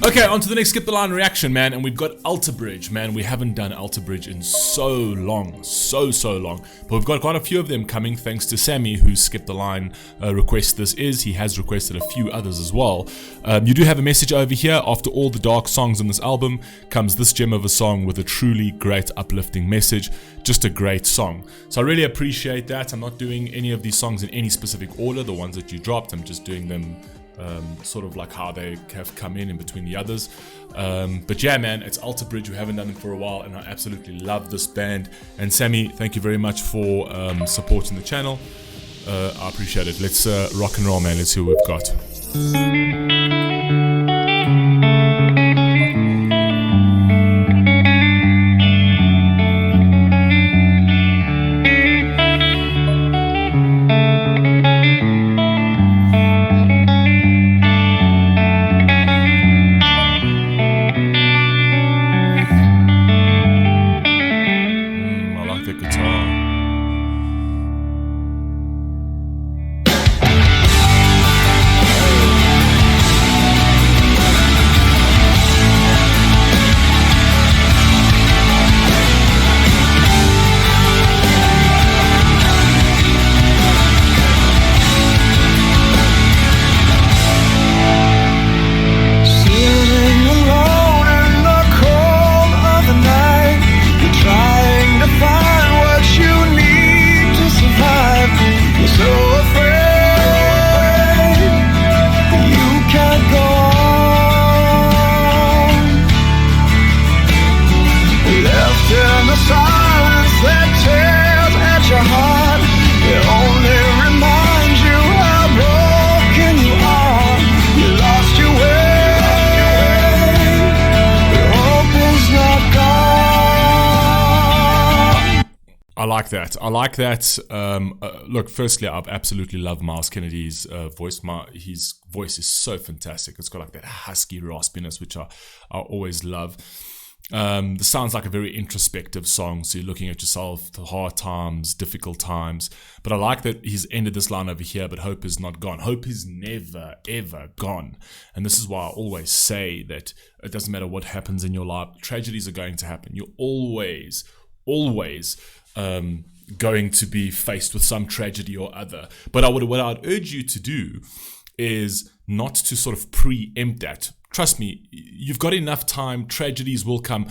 Okay, on to the next Skip the Line reaction, man, and we've got Alter Bridge, man. We haven't done Alter Bridge in so long, so long, but we've got quite a few of them coming thanks to Sammy, who skipped the line request this is. He has requested a few others as well. You do have a message over here. After all the dark songs on this album comes this gem of a song with a truly great uplifting message. Just a great song. So I really appreciate that. I'm not doing any of these songs in any specific order, the ones that you dropped. I'm just doing them sort of like how they have come in between the others. But yeah, man, it's Alter Bridge. We haven't done it for a while, and I absolutely love this band. And Sammy, thank you very much for supporting the channel. I appreciate it. Let's rock and roll, man. Let's see what we've got. I like that. Look, firstly, I absolutely love Miles Kennedy's voice. His voice is so fantastic. It's got like that husky raspiness, which I always love. This sounds like a very introspective song. So you're looking at yourself, the hard times, difficult times. But I like that he's ended this line over here, but hope is not gone. Hope is never, ever gone. And this is why I always say that it doesn't matter what happens in your life. Tragedies are going to happen. You're always going to be faced with some tragedy or other. But what I'd urge you to do is not to sort of preempt that. Trust me, you've got enough time. Tragedies will come.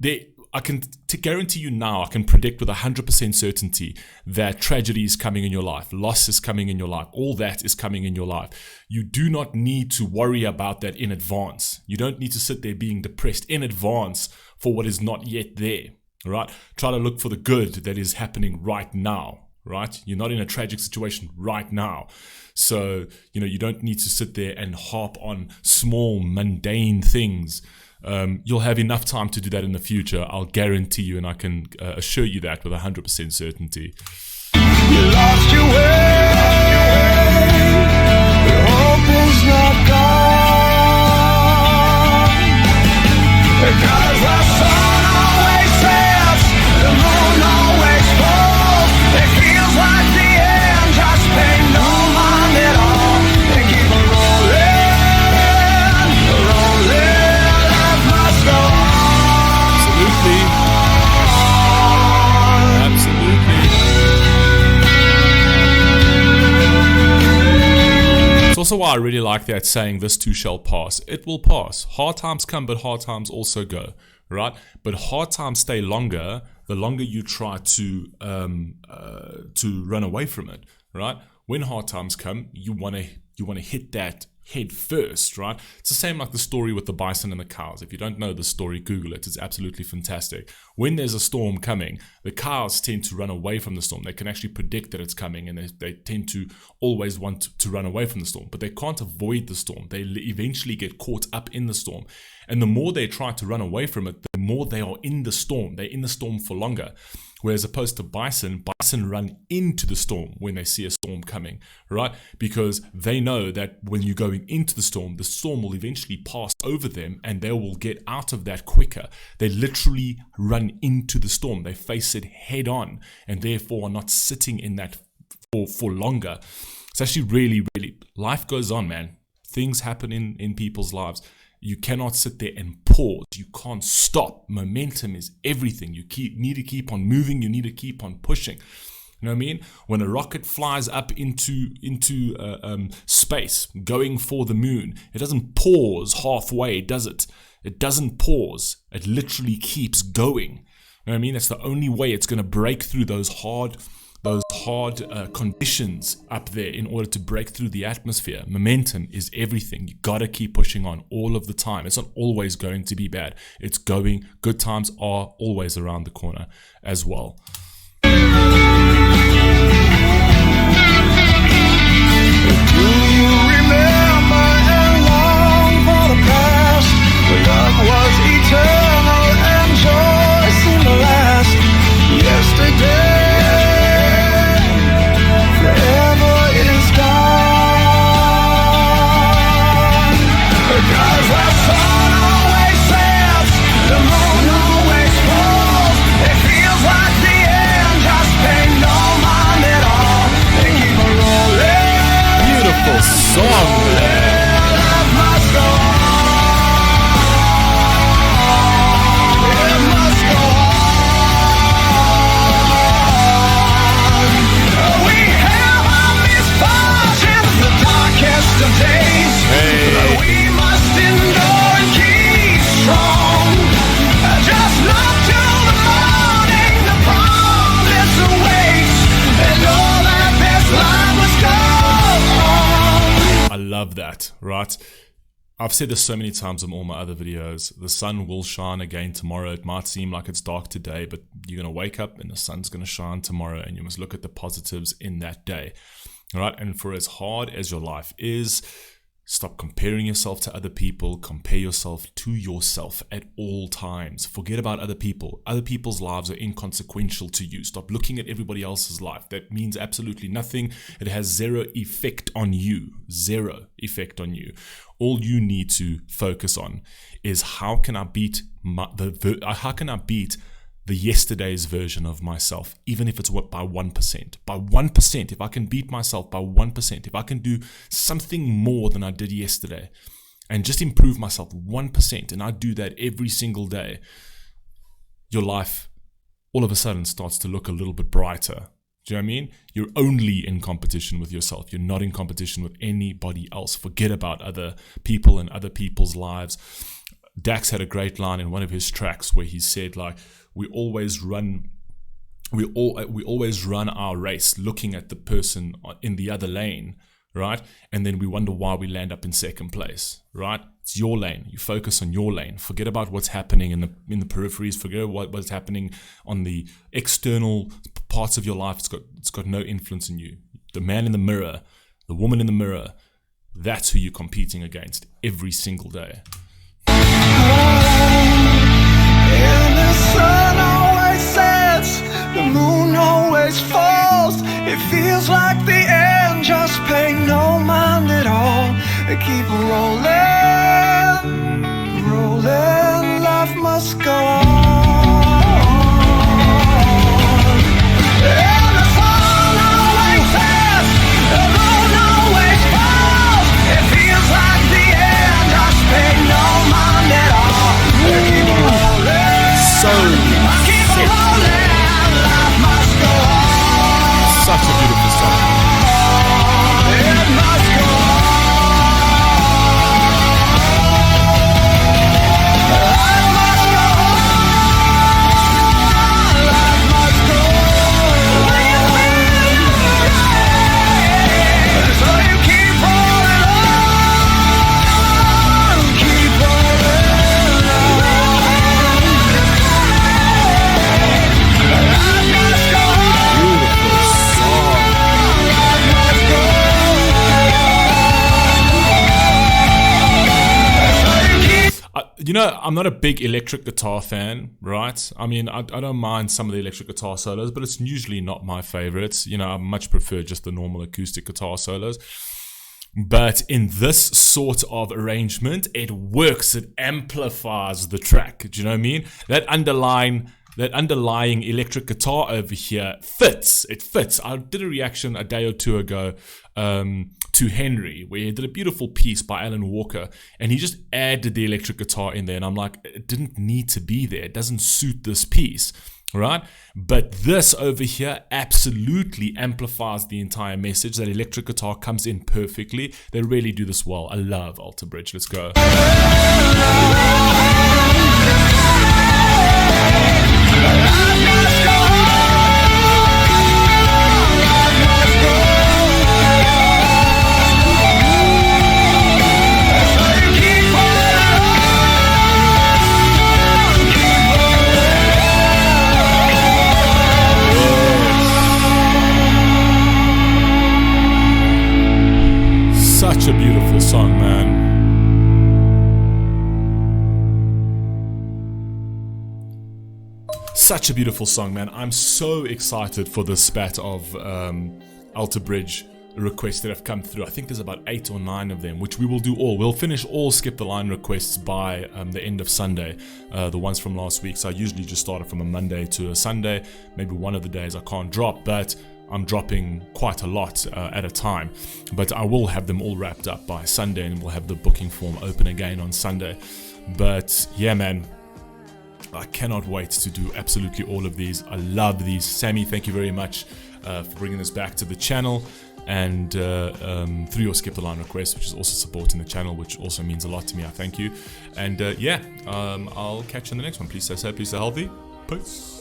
I can guarantee you now, I can predict with 100% certainty that tragedy is coming in your life. Loss is coming in your life. All that is coming in your life. You do not need to worry about that in advance. You don't need to sit there being depressed in advance for what is not yet there. Right? Try to look for the good that is happening right now, right? You're not in a tragic situation right now. So, you don't need to sit there and harp on small, mundane things. You'll have enough time to do that in the future. I'll guarantee you, and I can assure you that with 100% certainty. You lost your way. Your hope is not gone. Because the sun always sets, the moon always falls. It feels like the end just paid no mind at all. They keep rolling, life must go on. Absolutely. It's also why I really like that saying, this too shall pass. It will pass. Hard times come, but hard times also go. Right, but hard times stay longer the longer you try to run away from it. Right, when hard times come, you want to hit that head first. Right, it's the same like the story with the bison and the cows. If you don't know the story, Google it. It's absolutely fantastic. When there's a storm coming, the cows tend to run away from the storm. They can actually predict that it's coming, and they tend to always want to run away from the storm, but they can't avoid the storm. They eventually get caught up in the storm. And the more they try to run away from it, the more they are in the storm. They're in the storm for longer. Whereas opposed to bison run into the storm when they see a storm coming, right? Because they know that when you're going into the storm will eventually pass over them and they will get out of that quicker. They literally run into the storm. They face it head on and therefore are not sitting in that for longer. It's actually really, life goes on, man. Things happen in people's lives. You cannot sit there and pause. You can't stop. Momentum is everything. You need to keep on moving. You need to keep on pushing. You know what I mean? When a rocket flies up into space, going for the moon, it doesn't pause halfway, does it? It doesn't pause. It literally keeps going. You know what I mean? That's the only way it's going to break through those hard conditions up there in order to break through the atmosphere. Momentum is everything. You gotta keep pushing on all of the time. It's not always going to be bad. It's going. Good times are always around the corner as well. Do you remember and long for the past? Where love was eternal and joy seemed to last. Yesterday, forever is gone. Because the sun always sets, the moon always falls. It feels like the end just paid no mind at all. They keep on rolling. Beautiful song. Life must go on. It must go on. We have our misfortunes, the darkest of days. But we must endure and keep strong. Just look to the morning, the promise awaits. And know that this life must go on. I love that, right? I've said this so many times in all my other videos. The sun will shine again tomorrow. It might seem like it's dark today, but you're going to wake up and the sun's going to shine tomorrow, and you must look at the positives in that day. All right? And for as hard as your life is, stop comparing yourself to other people. Compare yourself to yourself at all times. Forget about other people. Other people's lives are inconsequential to you. Stop looking at everybody else's life. That means absolutely nothing. It has zero effect on you. Zero effect on you. All you need to focus on is how can I beat the yesterday's version of myself, even if it's by 1%. By 1%, if I can beat myself by 1%, if I can do something more than I did yesterday and just improve myself 1%, and I do that every single day, your life all of a sudden starts to look a little bit brighter. Do you know what I mean? You're only in competition with yourself. You're not in competition with anybody else. Forget about other people and other people's lives. Dax had a great line in one of his tracks where he said, like, we always run our race looking at the person in the other lane, right? And then we wonder why we land up in second place, right? It's your lane. You focus on your lane. Forget about what's happening in the peripheries. Forget what's happening on the external parts of your life. It's got no influence on you. The man in the mirror, the woman in the mirror, that's who you're competing against every single day. And the sun always sets, the moon always falls. It feels like the end, just pay no mind at all. They keep rolling, rolling, life must go on. And the sun always sets, the moon always falls. It feels like the end, just pay no mind at all. They keep rolling. So such a beautiful song. It must go You know, I'm not a big electric guitar fan, right? I mean, I don't mind some of the electric guitar solos, but it's usually not my favorites. You know, I much prefer just the normal acoustic guitar solos. But in this sort of arrangement, it works. It amplifies the track. Do you know what I mean? That underlying electric guitar over here fits. It fits. I did a reaction a day or two ago to Henry, where he did a beautiful piece by Alan Walker, and he just added the electric guitar in there, and I'm like, it didn't need to be there. It doesn't suit this piece, right? But this over here absolutely amplifies the entire message. That electric guitar comes in perfectly. They really do this well. I love Alter Bridge. Let's go. Such a beautiful song, man. Such a beautiful song, man. I'm so excited for the spat of Alter Bridge requests that have come through. I think there's about 8 or 9 of them, which we will do all. We'll finish all Skip the Line requests by the end of Sunday, the ones from last week. So I usually just start it from a Monday to a Sunday. Maybe one of the days I can't drop, but I'm dropping quite a lot at a time. But I will have them all wrapped up by Sunday, and we'll have the booking form open again on Sunday. But yeah, man, I cannot wait to do absolutely all of these. I love these. Sammy, thank you very much for bringing this back to the channel, and through your Skip the Line request, which is also supporting the channel, which also means a lot to me. I thank you. And yeah, I'll catch you on the next one. Please stay safe, please stay healthy. Peace.